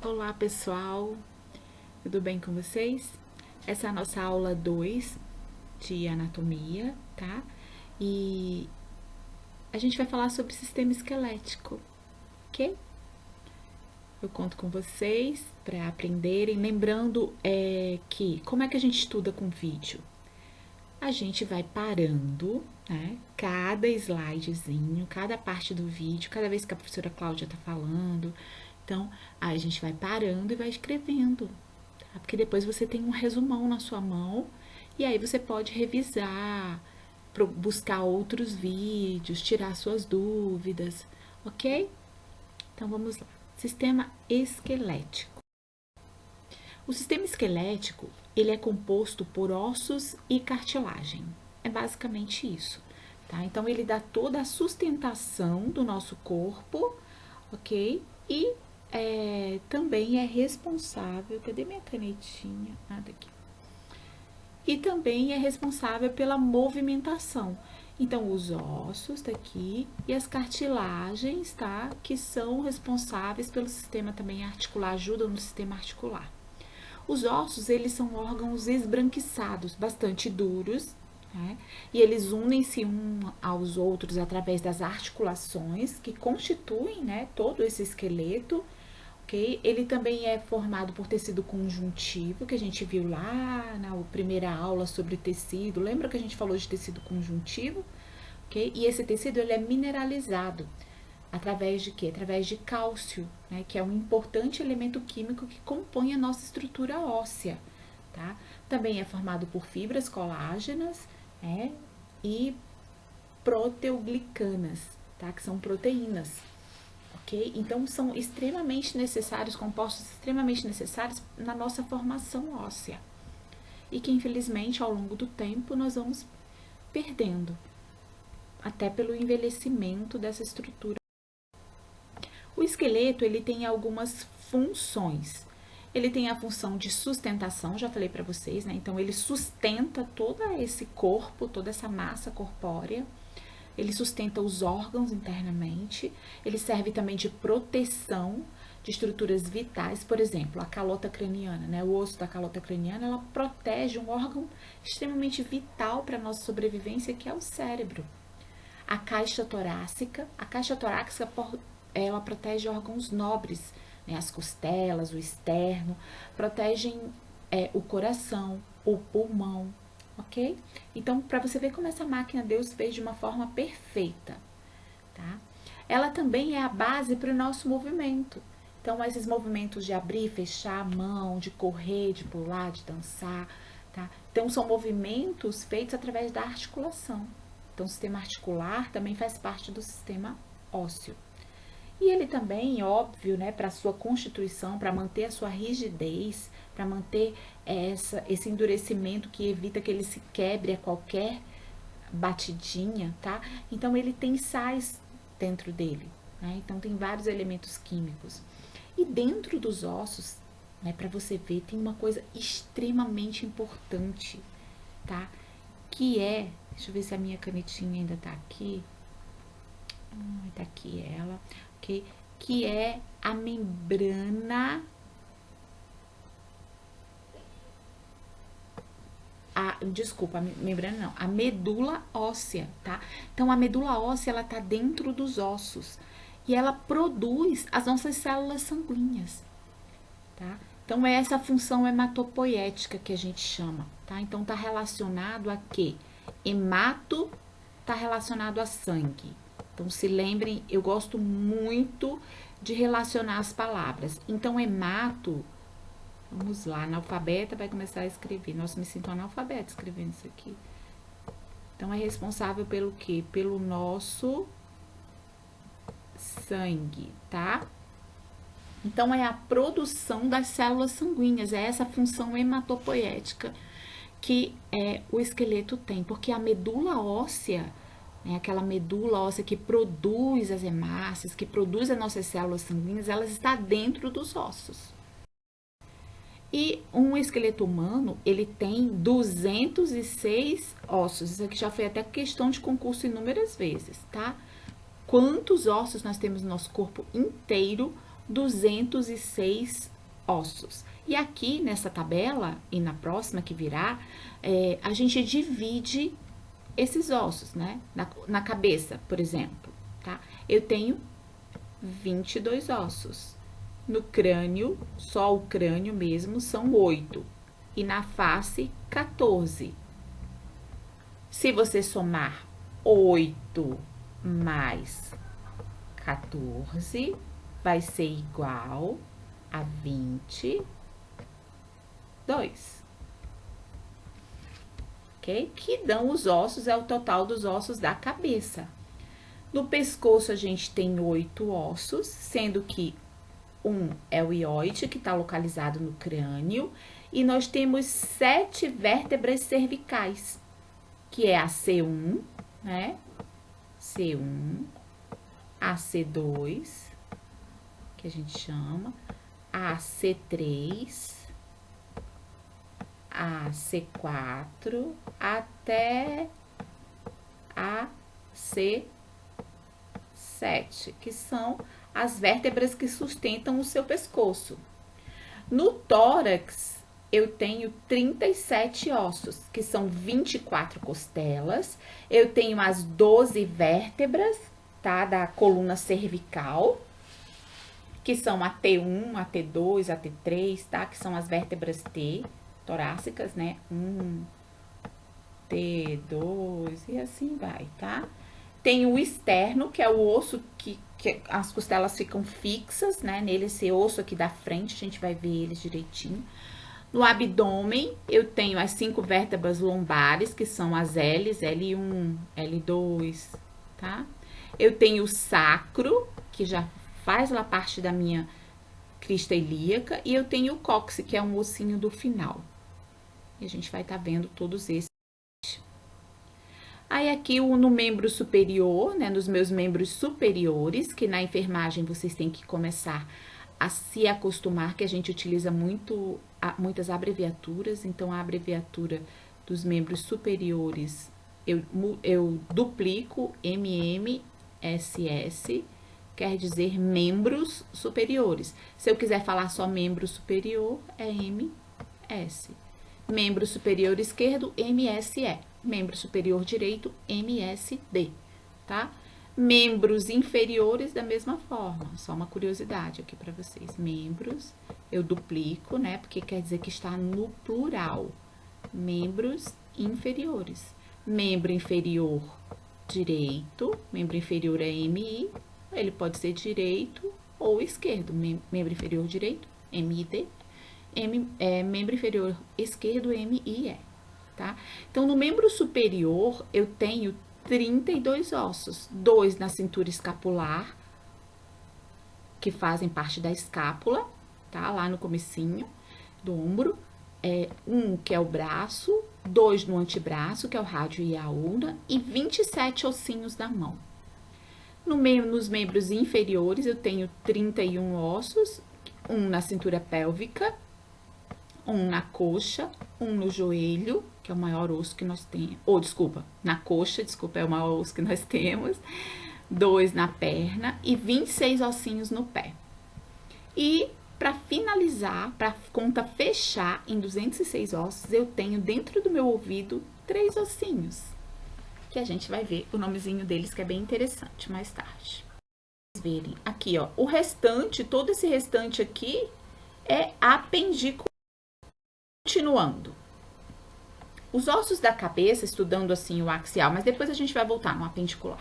Olá pessoal, tudo bem com vocês? Essa é a nossa aula 2 de anatomia, tá? E a gente vai falar sobre sistema esquelético, ok? Eu conto com vocês para aprenderem. Lembrando que, como é que a gente estuda com vídeo? A gente vai parando, né? Cada slidezinho, cada parte do vídeo, cada vez que a professora Cláudia tá falando. Então, a gente vai parando e vai escrevendo, tá? Porque depois você tem um resumão na sua mão e aí você pode revisar, buscar outros vídeos, tirar suas dúvidas, ok? Então vamos lá. Sistema esquelético. O sistema esquelético, ele é composto por ossos e cartilagem. É basicamente isso, tá? Então ele dá toda a sustentação do nosso corpo, ok? E também é responsável. Cadê minha canetinha? Ah, daqui. E também é responsável pela movimentação. Então, os ossos daqui e as cartilagens, tá? Que são responsáveis pelo sistema também articular, ajudam no sistema articular. Os ossos, eles são órgãos esbranquiçados, bastante duros, né? E eles unem-se um aos outros através das articulações que constituem, né, todo esse esqueleto, ok? Ele também é formado por tecido conjuntivo, que a gente viu lá na primeira aula sobre tecido. Lembra que a gente falou de tecido conjuntivo? Ok? E esse tecido, ele é mineralizado. Através de quê? Através de cálcio, né, que é um importante elemento químico que compõe a nossa estrutura óssea, tá? Também é formado por fibras colágenas, né, e proteoglicanas, tá? Que são proteínas, ok? Então são extremamente necessários, compostos extremamente necessários na nossa formação óssea. E que infelizmente ao longo do tempo nós vamos perdendo, até pelo envelhecimento dessa estrutura. O esqueleto, ele tem algumas funções. Ele tem a função de sustentação, já falei para vocês, né? Então ele sustenta todo esse corpo, toda essa massa corpórea. Ele sustenta os órgãos internamente. Ele serve também de proteção de estruturas vitais, por exemplo, a calota craniana, né? O osso da calota craniana, ela protege um órgão extremamente vital para a nossa sobrevivência, que é o cérebro. A caixa torácica ela protege órgãos nobres, né? As costelas, o externo, protegem o coração, o pulmão, ok? Então, para você ver como essa máquina Deus fez de uma forma perfeita, tá? Ela também é a base para o nosso movimento. Então, esses movimentos de abrir e fechar a mão, de correr, de pular, de dançar, tá? Então, são movimentos feitos através da articulação. Então, o sistema articular também faz parte do sistema ósseo. E ele também, óbvio, né, para a sua constituição, para manter a sua rigidez, para manter esse endurecimento que evita que ele se quebre a qualquer batidinha, tá? Então ele tem sais dentro dele, né? Então tem vários elementos químicos. E dentro dos ossos, né, para você ver, tem uma coisa extremamente importante, tá? Que é, deixa eu ver se a minha canetinha ainda tá aqui. Tá aqui ela, ok? Que é a membrana. Desculpa, a membrana não, a medula óssea, tá? Então a medula óssea ela tá dentro dos ossos e ela produz as nossas células sanguíneas, tá? Então é essa função hematopoética que a gente chama, tá? Então tá relacionado a quê? Hemato tá relacionado a sangue. Então se lembrem, eu gosto muito de relacionar as palavras. Então hemato, vamos lá, analfabeta vai começar a escrever. Nossa, me sinto analfabeta escrevendo isso aqui. Então é responsável pelo quê? Pelo nosso sangue, tá? Então é a produção das células sanguíneas, é essa função hematopoética que o esqueleto tem, porque a medula óssea, né, aquela medula óssea que produz as hemácias, que produz as nossas células sanguíneas, elas está dentro dos ossos. E um esqueleto humano, ele tem 206 ossos. Isso aqui já foi até questão de concurso inúmeras vezes, tá? Quantos ossos nós temos no nosso corpo inteiro? 206 ossos. E aqui nessa tabela, e na próxima que virá, a gente divide esses ossos, né? Na cabeça, por exemplo, tá? Eu tenho 22 ossos. No crânio, só o crânio mesmo, são 8. E na face, 14. Se você somar 8 mais 14, vai ser igual a 22. Ok? Que dão os ossos, é o total dos ossos da cabeça. No pescoço, a gente tem 8 ossos, sendo que um é o ióide, que está localizado no crânio, e nós temos 7 vértebras cervicais, que é a C1, né? C1, a C2, que a gente chama, a C3, a C4, até a C7, que são as vértebras que sustentam o seu pescoço. No tórax, eu tenho 37 ossos, que são 24 costelas. Eu tenho as 12 vértebras, tá? Da coluna cervical, que são a T1, a T2, a T3, tá? Que são as vértebras T, torácicas, né? 1, T2 e assim vai, tá? Tem o externo, que é o osso que as costelas ficam fixas, né? Nele, esse osso aqui da frente, a gente vai ver eles direitinho. No abdômen, eu tenho as 5 vértebras lombares, que são as L's, L1, L2, tá? Eu tenho o sacro, que já faz lá parte da minha crista ilíaca, e eu tenho o cóccix, que é um ossinho do final. E a gente vai estar vendo todos esses. Aí aqui no membro superior, né, nos meus membros superiores, que na enfermagem vocês têm que começar a se acostumar, que a gente utiliza muitas abreviaturas, então a abreviatura dos membros superiores, eu duplico MMSS, quer dizer membros superiores. Se eu quiser falar só membro superior, é MS. Membro superior esquerdo, MSE. Membro superior direito, MSD, tá? Membros inferiores da mesma forma. Só uma curiosidade aqui para vocês. Membros, eu duplico, né? Porque quer dizer que está no plural. Membros inferiores. Membro inferior direito, membro inferior é MI, ele pode ser direito ou esquerdo. Membro inferior direito, MID. Membro inferior esquerdo, MIE, tá? Então, no membro superior, eu tenho 32 ossos, 2 na cintura escapular, que fazem parte da escápula, tá? Lá no comecinho do ombro, um que é o braço, 2 no antebraço, que é o rádio e a ulna, e 27 ossinhos da mão. Nos membros inferiores, eu tenho 31 ossos, um na cintura pélvica, um na coxa, um no joelho, que é o maior osso que nós temos. Na coxa, é o maior osso que nós temos. 2 na perna e 26 ossinhos no pé. E para finalizar, para a conta fechar em 206 ossos, eu tenho dentro do meu ouvido 3 ossinhos, que a gente vai ver o nomezinho deles, que é bem interessante mais tarde. Vocês verem aqui, ó, o restante, todo esse restante aqui é apendicular. Continuando, os ossos da cabeça, estudando assim o axial, mas depois a gente vai voltar no apendicular.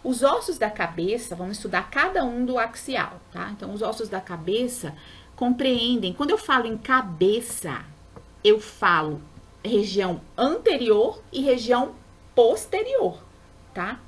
Os ossos da cabeça, vamos estudar cada um do axial, tá? Então, os ossos da cabeça compreendem, quando eu falo em cabeça, eu falo região anterior e região posterior, tá?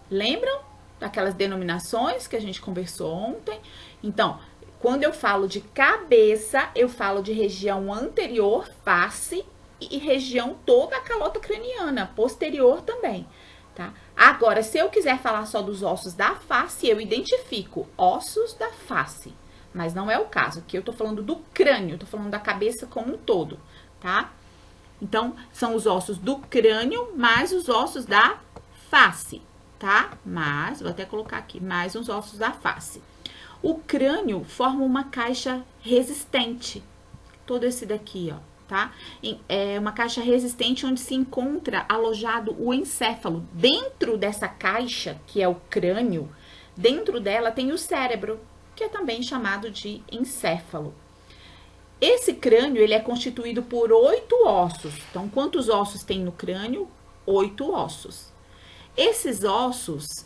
Lembram daquelas denominações que a gente conversou ontem? Então, quando eu falo de cabeça, eu falo de região anterior, face, e região toda a calota craniana, posterior também, tá? Agora, se eu quiser falar só dos ossos da face, eu identifico ossos da face, mas não é o caso, aqui eu tô falando do crânio, tô falando da cabeça como um todo, tá? Então, são os ossos do crânio mais os ossos da face, tá? Mas, vou até colocar aqui, mais os ossos da face. O crânio forma uma caixa resistente, todo esse daqui, ó, tá? É uma caixa resistente onde se encontra alojado o encéfalo. Dentro dessa caixa, que é o crânio, dentro dela tem o cérebro, que é também chamado de encéfalo. Esse crânio, ele é constituído por 8 ossos. Então, quantos ossos tem no crânio? 8 ossos. Esses ossos,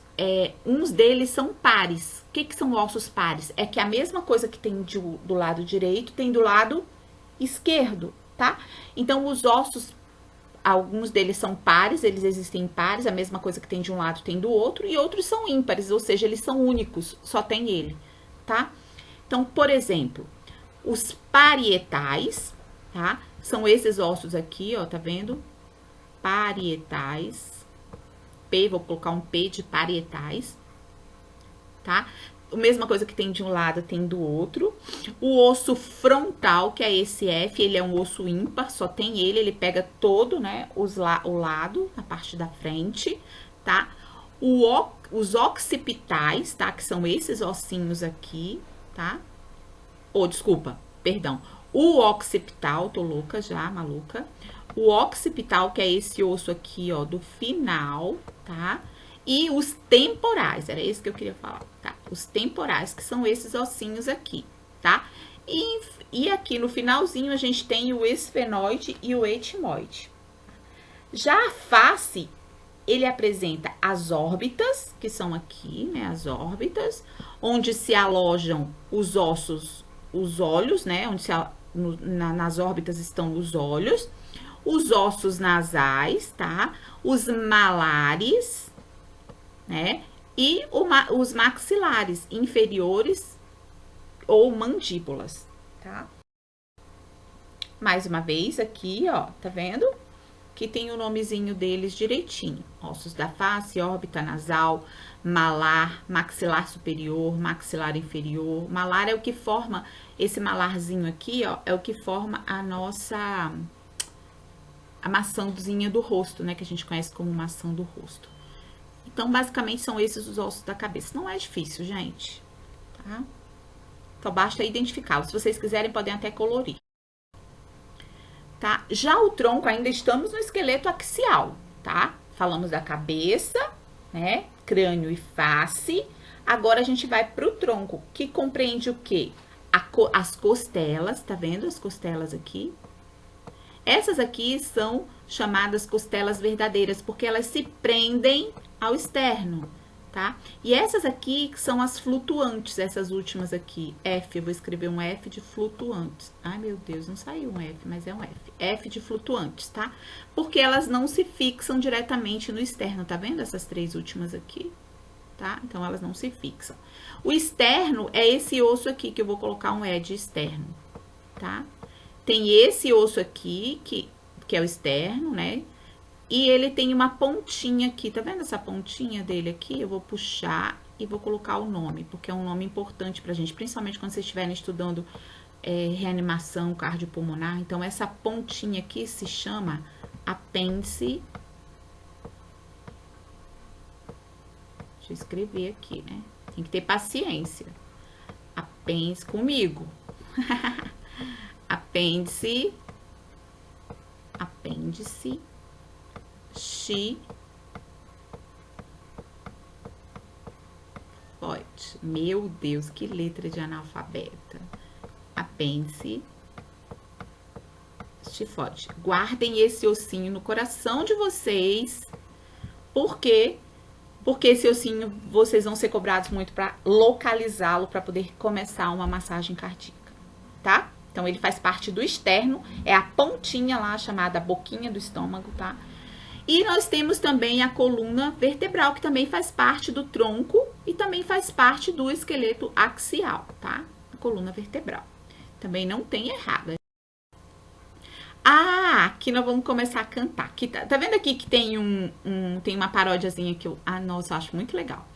uns deles são pares. O que são ossos pares? É que a mesma coisa que tem do lado direito, tem do lado esquerdo, tá? Então, os ossos, alguns deles são pares, eles existem em pares, a mesma coisa que tem de um lado tem do outro, e outros são ímpares, ou seja, eles são únicos, só tem ele, tá? Então, por exemplo, os parietais, tá? São esses ossos aqui, ó, tá vendo? Parietais. P, vou colocar um P de parietais, tá? A mesma coisa que tem de um lado, tem do outro. O osso frontal, que é esse F, ele é um osso ímpar, só tem ele pega todo, né, o lado, a parte da frente, tá? Os occipitais, tá? Que são esses ossinhos aqui, tá? Desculpa, perdão. O occipital, tô louca já, maluca. O occipital, que é esse osso aqui, ó, do final, tá? E os temporais, era esse que eu queria falar, tá? Os temporais, que são esses ossinhos aqui, tá? E aqui no finalzinho a gente tem o esfenoide e o etimoide. Já a face, ele apresenta as órbitas, que são aqui, né? As órbitas, onde se alojam os ossos, os olhos, né? Onde nas órbitas estão os olhos, os ossos nasais, tá? Os malares, né? E os maxilares inferiores ou mandíbulas, tá? Mais uma vez aqui, ó, tá vendo? Que tem o nomezinho deles direitinho. Ossos da face, órbita nasal, malar, maxilar superior, maxilar inferior. Malar é o que forma, esse malarzinho aqui, ó, é o que forma a maçãzinha do rosto, né? Que a gente conhece como maçã do rosto. Então, basicamente, são esses os ossos da cabeça. Não é difícil, gente, tá? Então, basta identificá-los. Se vocês quiserem, podem até colorir. Tá? Já o tronco, ainda estamos no esqueleto axial, tá? Falamos da cabeça, né? Crânio e face. Agora, a gente vai pro tronco, que compreende o quê? As costelas, tá vendo as costelas aqui? Essas aqui são chamadas costelas verdadeiras, porque elas se prendem ao externo, tá? E essas aqui são as flutuantes, essas últimas aqui. F, eu vou escrever um F de flutuantes. Ai, meu Deus, não saiu um F, mas é um F. F de flutuantes, tá? Porque elas não se fixam diretamente no externo, tá vendo essas três últimas aqui? Tá? Então, elas não se fixam. O externo é esse osso aqui, que eu vou colocar um E de externo, tá? Tem esse osso aqui, que é o externo, né? E ele tem uma pontinha aqui, tá vendo essa pontinha dele aqui? Eu vou puxar e vou colocar o nome, porque é um nome importante pra gente, principalmente quando vocês estiverem estudando reanimação cardiopulmonar. Então, essa pontinha aqui se chama apêndice. Deixa eu escrever aqui, né? Tem que ter paciência. Apêndice comigo. Apêndice xifoide. Meu Deus, que letra de analfabeta. Apêndice xifoide. Guardem esse ossinho no coração de vocês, porque esse ossinho vocês vão ser cobrados muito para localizá-lo, para poder começar uma massagem cardíaca, tá? Então, ele faz parte do externo, é a pontinha lá, chamada boquinha do estômago, tá? E nós temos também a coluna vertebral, que também faz parte do tronco e também faz parte do esqueleto axial, tá? A coluna vertebral. Também não tem errado. Ah, aqui nós vamos começar a cantar. Aqui, tá vendo aqui que tem tem uma paródiazinha que eu... Ah, nossa, eu acho muito legal.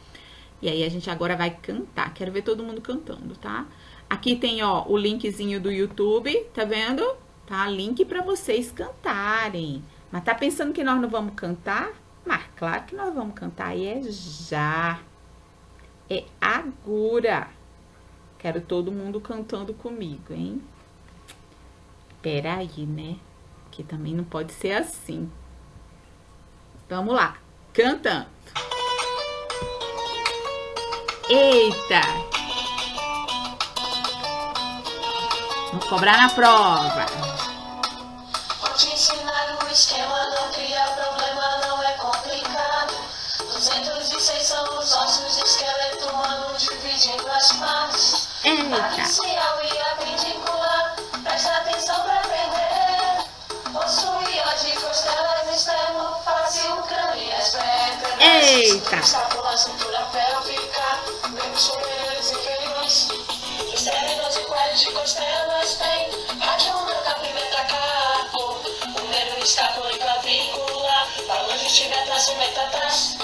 E aí, a gente agora vai cantar. Quero ver todo mundo cantando, tá? Aqui tem, ó, o linkzinho do YouTube, tá vendo? Tá, link pra vocês cantarem. Mas tá pensando que nós não vamos cantar? Mas claro que nós vamos cantar, e é já. É agora. Quero todo mundo cantando comigo, hein? Peraí, né? Que também não pode ser assim. Vamos lá, cantando. Eita! Vou cobrar na prova. Vou te ensinar o esquema, não cria problema, não é complicado. 206 são os ossos, esqueleto humano dividindo as partes. Axial e apendicular, presta atenção pra aprender. Possui de costelas, externo, face, o crânio e as vértebras. Eita! Escápula, cintura pélvica, membros superiores e inferiores. Externos e quadros de costelas tem rádio, comprimento a carpo. O nervo, escápula e clavícula, pra longe estiver traço, meta atrás.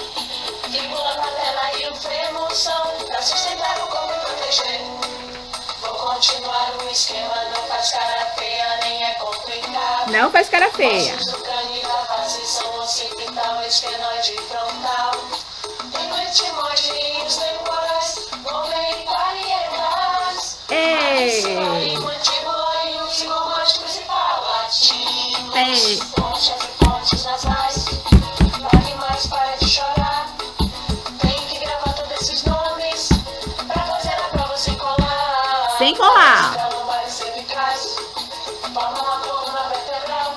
Fíbula, patela e o fêmur são pra sustentar o corpo e proteger. Vou continuar o esquema, não faz cara feia, nem é complicado. Não faz cara feia. Ossos do crânio e da face são occipital, esfenoide e frontal. Tem o etimoide e os temporais, vômei e parietais. Ei! Mandíbula e o zigomático principal, latinos. Ei! Conchas e pontes nasais, lágrimas, para de chorar. Tem que gravar todos esses nomes pra fazer a prova sem colar. Sem colar. Lombares cervicais, formam a coluna vertebral.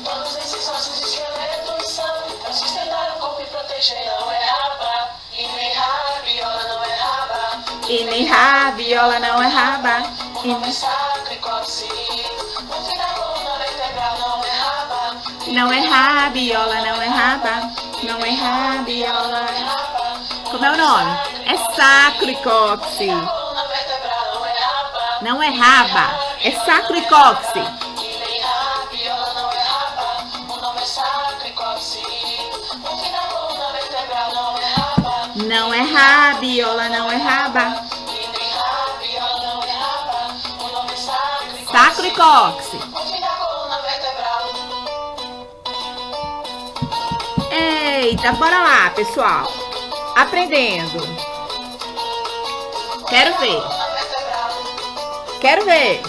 Todos esses ossos e esqueletos são pra sustentar o corpo e proteger. Não é raba, e nem rabiola, não é raba. E nem rabiola não é raba. O nome é sacro e cóccix. No fim da coluna vertebral não é raba. Não é rabiola, não é raba. Não é rabiola. Como é o nome? É sacro e cóccix. A coluna vertebral não é raba. Não é raba, é sacro e cóccix. E nem rabiola não é raba. O nome é sacro e cóccix. No fim da coluna vertebral não é raba. Não é rabiola, não é raba. E nem rabiola não é raba. O nome é sacro e Sacro e cóccix. No fim da coluna vertebral. Eita, bora lá, pessoal. Aprendendo. Quero ver. Coluna vertebral. Quero ver.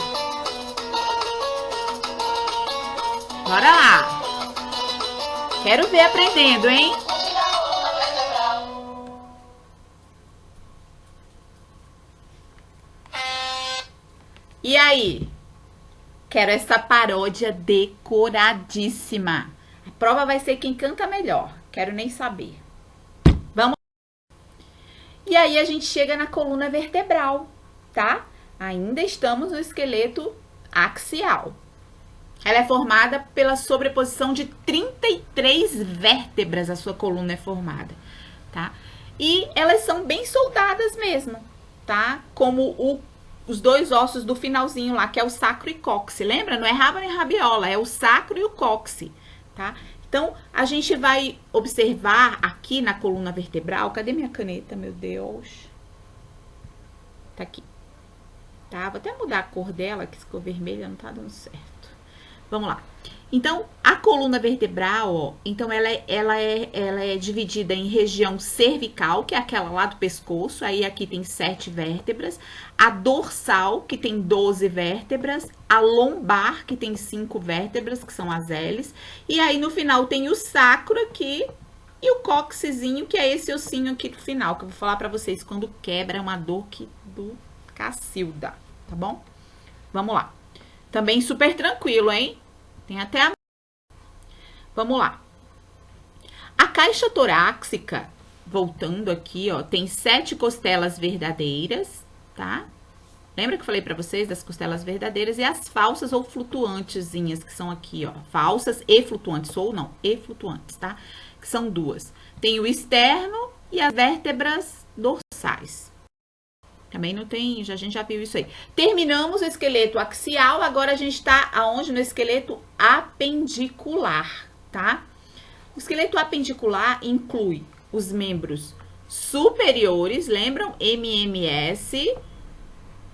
Bora lá. Quero ver aprendendo, hein? No fim da coluna vertebral. E aí? Quero essa paródia decoradíssima. A prova vai ser quem canta melhor. Quero nem saber. Vamos. E aí a gente chega na coluna vertebral, tá? Ainda estamos no esqueleto axial. Ela é formada pela sobreposição de 33 vértebras, a sua coluna é formada, tá? E elas são bem soldadas mesmo, tá? Como os dois ossos do finalzinho lá, que é o sacro e cóccix. Lembra? Não é raba nem rabiola, é o sacro e o cóccix, tá? Então, a gente vai observar aqui na coluna vertebral. Cadê minha caneta, meu Deus? Tá aqui. Tá? Vou até mudar a cor dela, que ficou vermelha, não tá dando certo. Vamos lá. Então, a coluna vertebral, ó, então ela é dividida em região cervical, que é aquela lá do pescoço, aí aqui tem 7 vértebras, a dorsal, que tem 12 vértebras, a lombar, que tem 5 vértebras, que são as hélices, e aí no final tem o sacro aqui e o cóccixzinho, que é esse ossinho aqui do final, que eu vou falar pra vocês, quando quebra é uma dor que do cacilda, tá bom? Vamos lá. Também super tranquilo, hein? Tem até a... Vamos lá. A caixa torácica, voltando aqui, ó, tem 7 costelas verdadeiras, tá? Lembra que eu falei pra vocês das costelas verdadeiras e as falsas ou flutuantezinhas, que são aqui, ó. Falsas e flutuantes, ou não, e flutuantes, tá? Que são 2. Tem o externo e as vértebras dorsais. Também não tem, a gente já viu isso aí. Terminamos o esqueleto axial, agora a gente tá aonde? No esqueleto apendicular, tá? O esqueleto apendicular inclui os membros superiores, lembram? MMS,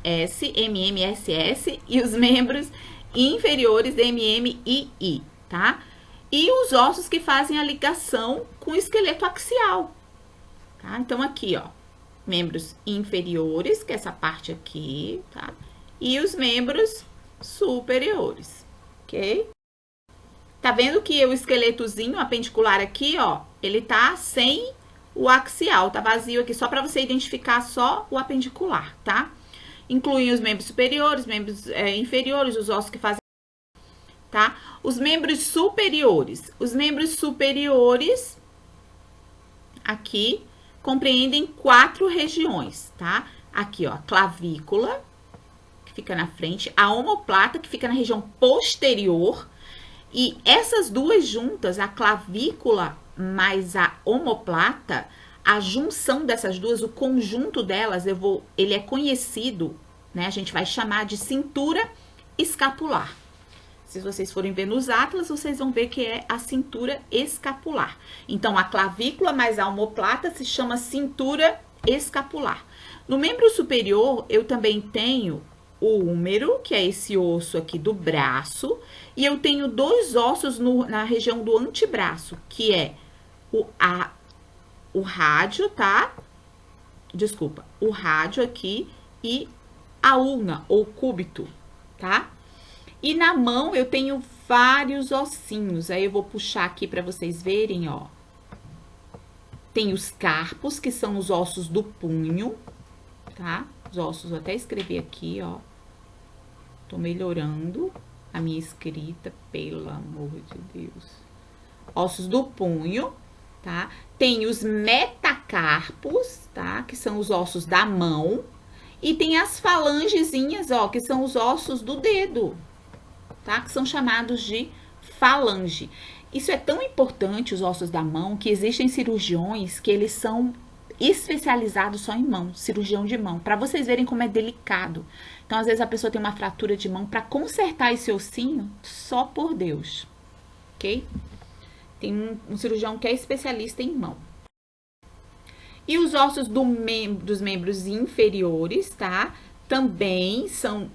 MMSS e os membros inferiores, MMII, tá? E os ossos que fazem a ligação com o esqueleto axial, tá? Então, aqui, ó. membros inferiores, que é essa parte aqui, tá? E os membros superiores, ok? Tá vendo que o esqueletozinho apendicular aqui, ó, ele tá sem o axial, tá vazio aqui, só para você identificar só o apendicular, tá? Incluem os membros superiores, membros inferiores, os ossos que fazem, tá? Os membros superiores. Os membros superiores, aqui, compreendem 4 regiões, tá? Aqui, ó, clavícula, que fica na frente, a omoplata, que fica na região posterior, e essas duas juntas, a clavícula mais a omoplata, a junção dessas duas, o conjunto delas, ele é conhecido, né? A gente vai chamar de cintura escapular. Se vocês forem ver nos atlas, vocês vão ver que é a cintura escapular. Então, a clavícula mais a omoplata se chama cintura escapular. No membro superior, eu também tenho o húmero, que é esse osso aqui do braço, e eu tenho 2 ossos na região do antebraço, que é o rádio, tá? Desculpa, o rádio aqui e a ulna, ou cúbito, tá? E na mão eu tenho vários ossinhos, aí eu vou puxar aqui para vocês verem, ó. Tem os carpos, que são os ossos do punho, tá? Os ossos, vou até escrever aqui, ó. Tô melhorando a minha escrita, pelo amor de Deus. Ossos do punho, tá? Tem os metacarpos, tá? Que são os ossos da mão. E tem as falangezinhas, ó, que são os ossos do dedo, tá? Que são chamados de falange. Isso é tão importante, os ossos da mão, que existem cirurgiões que eles são especializados só em mão, cirurgião de mão, para vocês verem como é delicado. Então, às vezes a pessoa tem uma fratura de mão, para consertar esse ossinho, só por Deus, ok? Tem um cirurgião que é especialista em mão. E os ossos dos membros inferiores, tá? Também são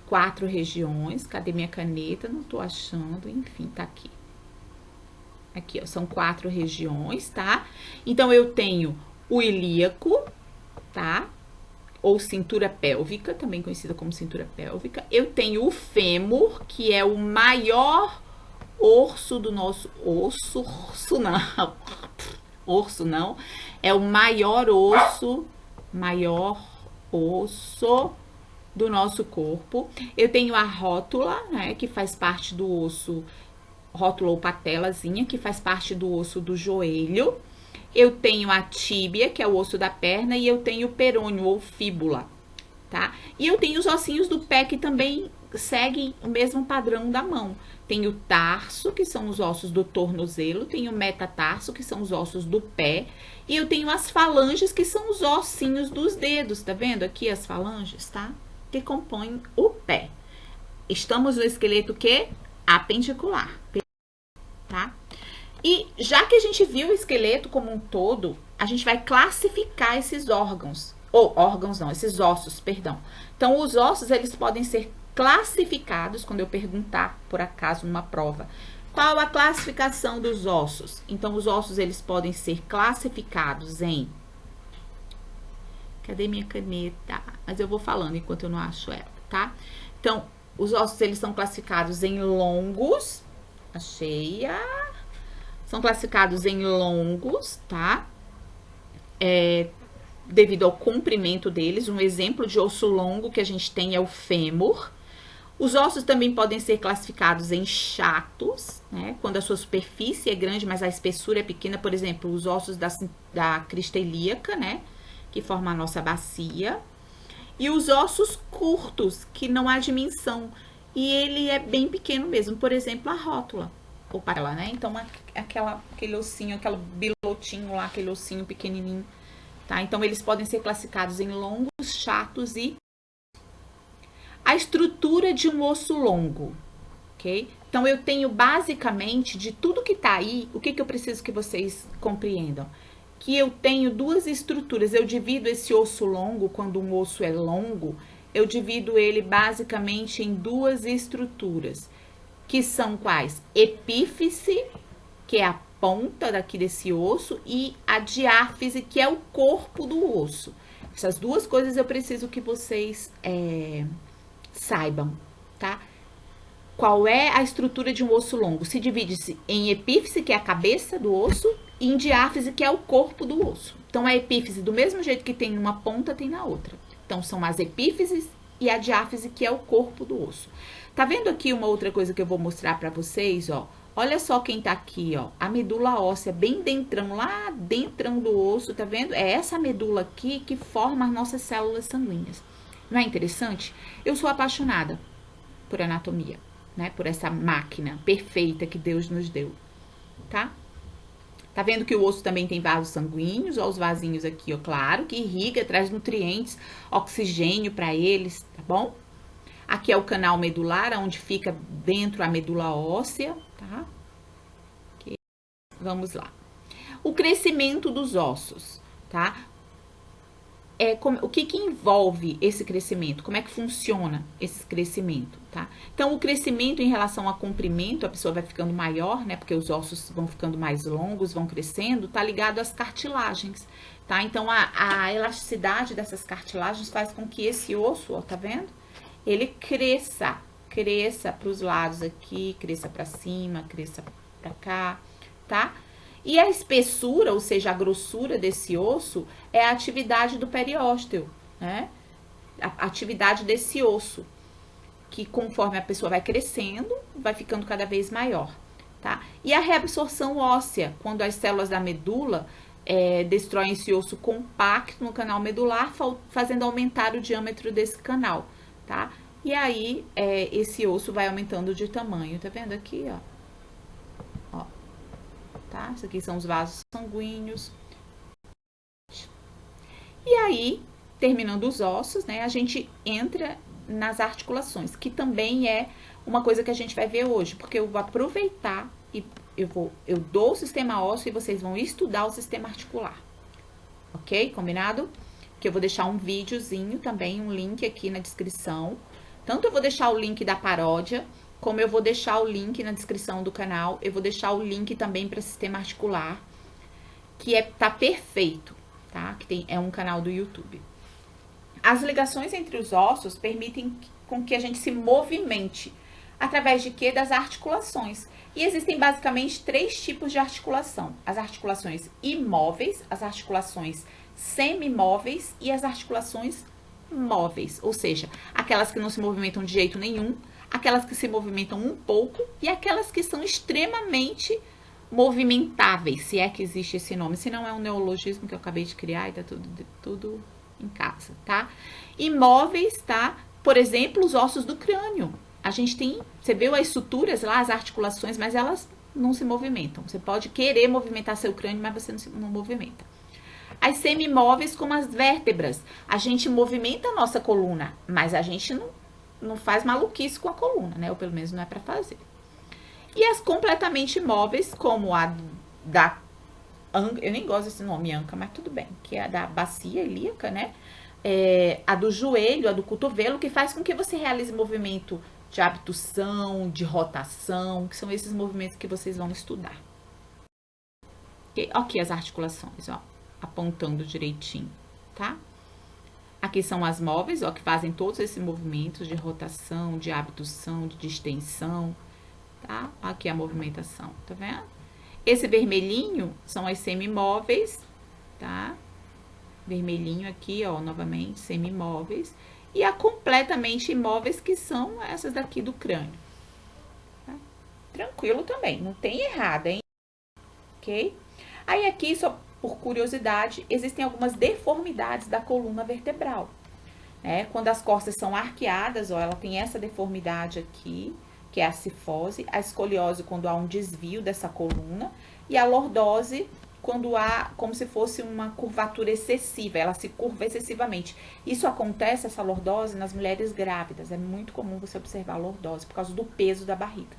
4 regiões. Cadê minha caneta? Não tô achando. Enfim, tá aqui. Aqui, ó, são 4 regiões, tá? Então, eu tenho o ilíaco, tá? Ou cintura pélvica, também conhecida como cintura pélvica. Eu tenho o fêmur, que é o maior osso do nosso... Osso não. Osso não. É o maior osso do nosso corpo. Eu tenho a rótula, né, que faz parte do osso, rótula ou patelazinha, que faz parte do osso do joelho. Eu tenho a tíbia, que é o osso da perna, e eu tenho o perônio ou fíbula, tá? E eu tenho os ossinhos do pé, que também seguem o mesmo padrão da mão. Tem o tarso, que são os ossos do tornozelo, tem o metatarso, que são os ossos do pé, e eu tenho as falanges, que são os ossinhos dos dedos, tá vendo aqui as falanges, tá? Que compõem o pé. Estamos no esqueleto que? Apendicular, tá? E já que a gente viu o esqueleto como um todo, a gente vai classificar esses órgãos, ou órgãos não, esses ossos, perdão. Então, os ossos, eles podem ser classificados, quando eu perguntar, por acaso, numa prova, qual a classificação dos ossos? Então, os ossos, eles podem ser classificados em... Cadê minha caneta? Mas eu vou falando enquanto eu não acho ela, tá? Então, os ossos, eles são classificados em longos. Achei. São classificados em longos, tá? Devido ao comprimento deles. Um exemplo de osso longo que a gente tem é o fêmur. Os ossos também podem ser classificados em chatos, né? Quando a sua superfície é grande, mas a espessura é pequena. Por exemplo, os ossos da crista ilíaca, né? Que forma a nossa bacia. E os ossos curtos, que não há dimensão. E ele é bem pequeno mesmo. Por exemplo, a rótula. Ou patela, né? Então, aquele ossinho, aquele bilotinho lá, aquele ossinho pequenininho. Tá? Então, eles podem ser classificados em longos, chatos e... A estrutura de um osso longo, ok? Então, eu tenho basicamente, de tudo que tá aí, o que eu preciso que vocês compreendam? Que eu tenho 2 estruturas. Eu divido esse osso longo, quando um osso é longo, eu divido ele basicamente em 2 estruturas. Que são quais? Epífice, que é a ponta daqui desse osso e a diáfise, que é o corpo do osso. Essas duas coisas eu preciso que vocês saibam, tá? Qual é a estrutura de um osso longo? Se divide-se em epífise, que é a cabeça do osso, e em diáfise, que é o corpo do osso. Então, a epífise, do mesmo jeito que tem numa ponta, tem na outra. Então, são as epífises e a diáfise, que é o corpo do osso. Tá vendo aqui uma outra coisa que eu vou mostrar pra vocês, ó? Olha só quem tá aqui, ó. A medula óssea, bem dentrão, lá dentrão do osso, tá vendo? É essa medula aqui que forma as nossas células sanguíneas. Não é interessante? Eu sou apaixonada por anatomia, né? Por essa máquina perfeita que Deus nos deu, tá? Tá vendo que o osso também tem vasos sanguíneos, ó, os vasinhos aqui, ó, claro, que irriga, traz nutrientes, oxigênio para eles, tá bom? Aqui é o canal medular, onde fica dentro a medula óssea, tá? Okay. Vamos lá. O crescimento dos ossos, tá? O que envolve esse crescimento? Como é que funciona esse crescimento, tá? Então, o crescimento em relação ao comprimento, a pessoa vai ficando maior, né? Porque os ossos vão ficando mais longos, vão crescendo, tá ligado às cartilagens, tá? Então, a elasticidade dessas cartilagens faz com que esse osso, ó, tá vendo? Ele cresça para os lados aqui, cresça para cima, cresça para cá, tá? E a espessura, ou seja, a grossura desse osso, é a atividade do periósteo, né? A atividade desse osso, que conforme a pessoa vai crescendo, vai ficando cada vez maior, tá? E a reabsorção óssea, quando as células da medula destroem esse osso compacto no canal medular, fazendo aumentar o diâmetro desse canal, tá? E aí, esse osso vai aumentando de tamanho, tá vendo aqui, ó? Tá? Isso aqui são os vasos sanguíneos. E aí, terminando os ossos, né, a gente entra nas articulações, que também é uma coisa que a gente vai ver hoje, porque eu vou aproveitar e eu dou o sistema ósseo e vocês vão estudar o sistema articular. Ok? Combinado? Que eu vou deixar um videozinho também, um link aqui na descrição. Tanto eu vou deixar o link da paródia, como eu vou deixar o link na descrição do canal, eu vou deixar o link também para sistema articular, que tá perfeito, tá? Que é um canal do YouTube. As ligações entre os ossos permitem com que a gente se movimente, através de quê? Das articulações. E existem basicamente 3 tipos de articulação: as articulações imóveis, as articulações semimóveis e as articulações móveis, ou seja, aquelas que não se movimentam de jeito nenhum, aquelas que se movimentam um pouco e aquelas que são extremamente movimentáveis, se é que existe esse nome, se não é um neologismo que eu acabei de criar e tá tudo em casa, tá? Imóveis, tá? Por exemplo, os ossos do crânio. A gente tem, você viu as suturas lá, as articulações, mas elas não se movimentam. Você pode querer movimentar seu crânio, mas você não movimenta. As semimóveis, como as vértebras. A gente movimenta a nossa coluna, mas a gente não faz maluquice com a coluna, né? Ou pelo menos não é para fazer. E as completamente imóveis, como a da anca, eu nem gosto desse nome anca, mas tudo bem, que é a da bacia ilíaca, né? A do joelho, a do cotovelo, que faz com que você realize movimento de abdução, de rotação, que são esses movimentos que vocês vão estudar. Okay? Aqui as articulações, ó, apontando direitinho, tá? Aqui são as móveis, ó, que fazem todos esses movimentos de rotação, de abdução, de distensão, tá? Aqui a movimentação, tá vendo? Esse vermelhinho são as semimóveis, tá? Vermelhinho aqui, ó, novamente, semimóveis. E a completamente imóveis, que são essas daqui do crânio. Tá? Tranquilo também, não tem errado, hein? Ok? Aí aqui, só por curiosidade, existem algumas deformidades da coluna vertebral. Né? Quando as costas são arqueadas, ó, ela tem essa deformidade aqui, que é a cifose, a escoliose quando há um desvio dessa coluna, e a lordose quando há como se fosse uma curvatura excessiva, ela se curva excessivamente. Isso acontece, essa lordose, nas mulheres grávidas. É muito comum você observar a lordose por causa do peso da barriga.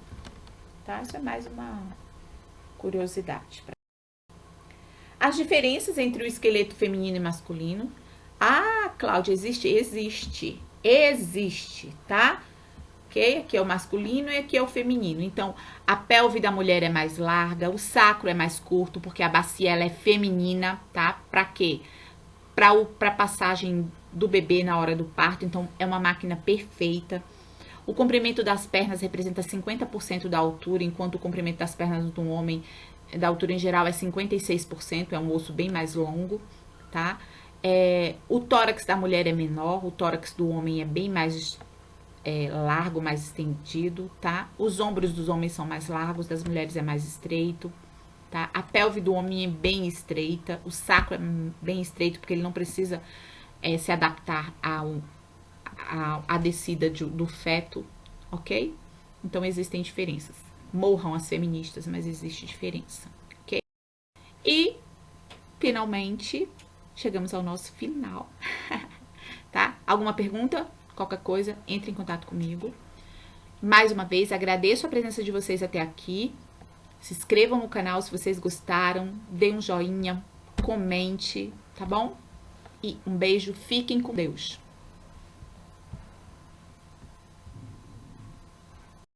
Tá? Isso é mais uma curiosidade. As diferenças entre o esqueleto feminino e masculino. Ah, Cláudia, existe, tá? ok? Aqui é o masculino e aqui é o feminino. Então, a pelve da mulher é mais larga, o sacro é mais curto, porque a bacia ela é feminina, tá? Pra quê? Pra passagem do bebê na hora do parto. Então, é uma máquina perfeita. O comprimento das pernas representa 50% da altura, enquanto o comprimento das pernas do homem, da altura em geral, é 56%, é um osso bem mais longo, tá? O tórax da mulher é menor, o tórax do homem é bem mais largo, mais estendido, tá? Os ombros dos homens são mais largos, das mulheres é mais estreito, tá? A pelve do homem é bem estreita, o sacro é bem estreito, porque ele não precisa se adaptar à descida do feto, ok? Então existem diferenças. Morram as feministas, mas existe diferença, ok? E, finalmente, chegamos ao nosso final, tá? Alguma pergunta? Qualquer coisa, entre em contato comigo. Mais uma vez, agradeço a presença de vocês até aqui. Se inscrevam no canal se vocês gostaram. Dê um joinha, comente, tá bom? E um beijo, fiquem com Deus.